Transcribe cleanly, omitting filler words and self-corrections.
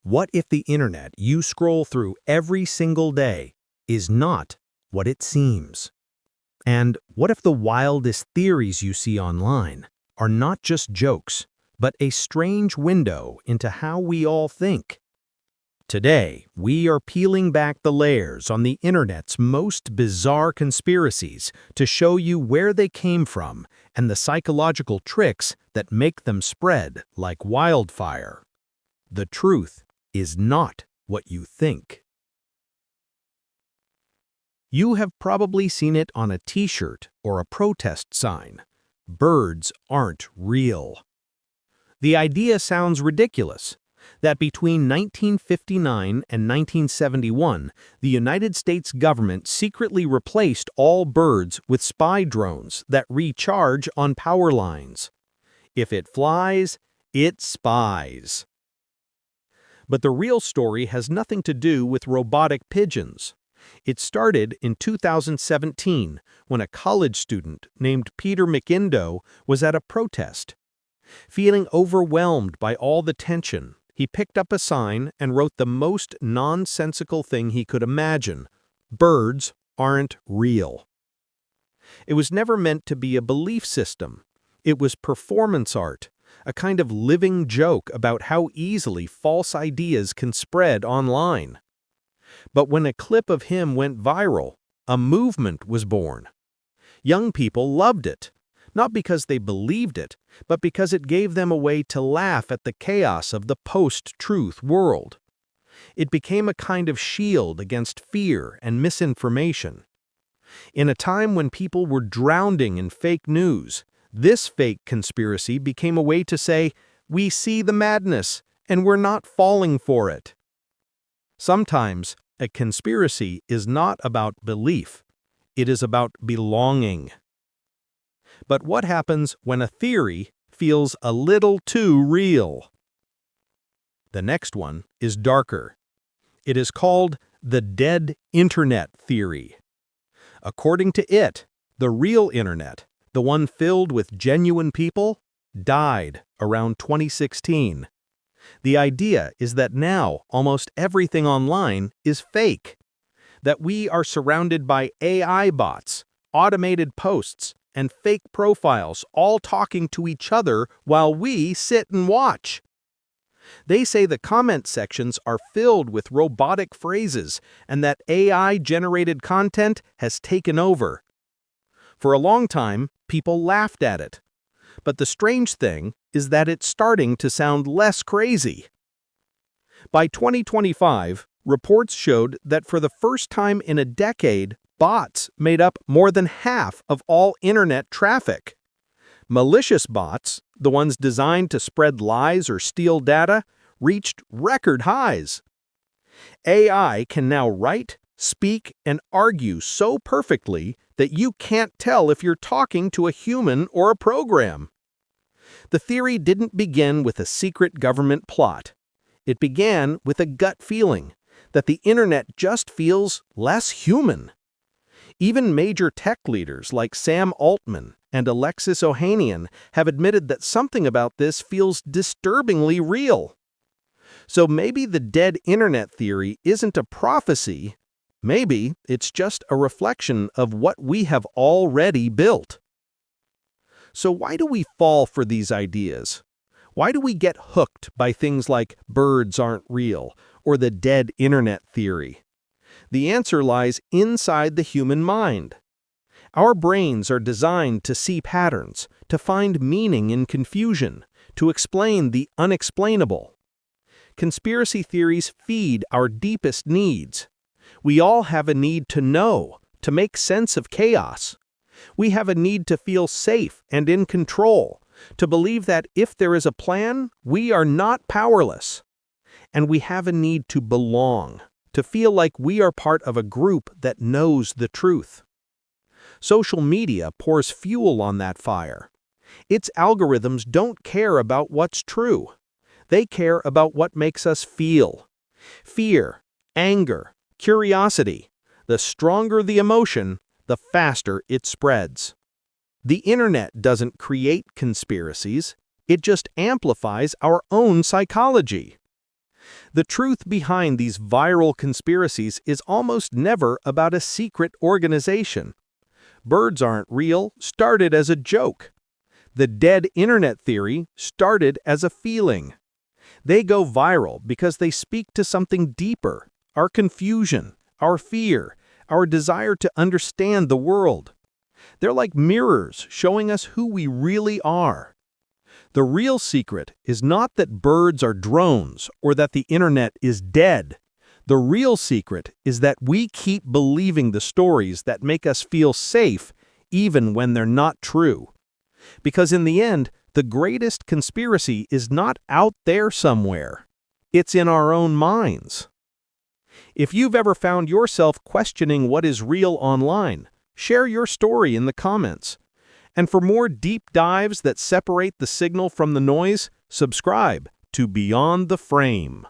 What if the internet you scroll through every single day is not what it seems? And what if the wildest theories you see online are not just jokes, but a strange window into how we all think? Today, we are peeling back the layers on the internet's most bizarre conspiracies to show you where they came from and the psychological tricks that make them spread like wildfire. The truth is not what you think. You have probably seen it on a t-shirt or a protest sign. Birds aren't real. The idea sounds ridiculous, that between 1959 and 1971, the United States government secretly replaced all birds with spy drones that recharge on power lines. If it flies, it spies. But the real story has nothing to do with robotic pigeons. It started in 2017 when a college student named Peter McIndoe was at a protest. Feeling overwhelmed by all the tension, he picked up a sign and wrote the most nonsensical thing he could imagine: birds aren't real. It was never meant to be a belief system. It was performance art, a kind of living joke about how easily false ideas can spread online. But when a clip of him went viral, a movement was born. Young people loved it, not because they believed it, but because it gave them a way to laugh at the chaos of the post-truth world. It became a kind of shield against fear and misinformation. In a time when people were drowning in fake news, this fake conspiracy became a way to say, "We see the madness, and we're not falling for it." Sometimes, a conspiracy is not about belief. It is about belonging. But what happens when a theory feels a little too real? The next one is darker. It is called the dead internet theory. According to it, the real internet, the one filled with genuine people, died around 2016. The idea is that now almost everything online is fake, that we are surrounded by AI bots, automated posts, and fake profiles all talking to each other while we sit and watch. They say the comment sections are filled with robotic phrases and that AI-generated content has taken over. For a long time, people laughed at it. But the strange thing is that it's starting to sound less crazy. By 2025, reports showed that for the first time in a decade, bots made up more than half of all internet traffic. Malicious bots, the ones designed to spread lies or steal data, reached record highs. AI can now write, speak, and argue so perfectly that you can't tell if you're talking to a human or a program. The theory didn't begin with a secret government plot. It began with a gut feeling that the internet just feels less human. Even major tech leaders like Sam Altman and Alexis Ohanian have admitted that something about this feels disturbingly real. So maybe the dead internet theory isn't a prophecy. Maybe it's just a reflection of what we have already built. So why do we fall for these ideas? Why do we get hooked by things like birds aren't real or the dead internet theory? The answer lies inside the human mind. Our brains are designed to see patterns, to find meaning in confusion, to explain the unexplainable. Conspiracy theories feed our deepest needs. We all have a need to know, to make sense of chaos. We have a need to feel safe and in control, to believe that if there is a plan, we are not powerless. And we have a need to belong, to feel like we are part of a group that knows the truth. Social media pours fuel on that fire. Its algorithms don't care about what's true. They care about what makes us feel. Fear, anger, curiosity. The stronger the emotion, the faster it spreads. The internet doesn't create conspiracies, it just amplifies our own psychology. The truth behind these viral conspiracies is almost never about a secret organization. Birds aren't real started as a joke. The dead internet theory started as a feeling. They go viral because they speak to something deeper, our confusion, our fear, our desire to understand the world. They're like mirrors showing us who we really are. The real secret is not that birds are drones or that the internet is dead. The real secret is that we keep believing the stories that make us feel safe even when they're not true. Because in the end, the greatest conspiracy is not out there somewhere. It's in our own minds. If you've ever found yourself questioning what is real online, share your story in the comments. And for more deep dives that separate the signal from the noise, subscribe to Beyond the Frame.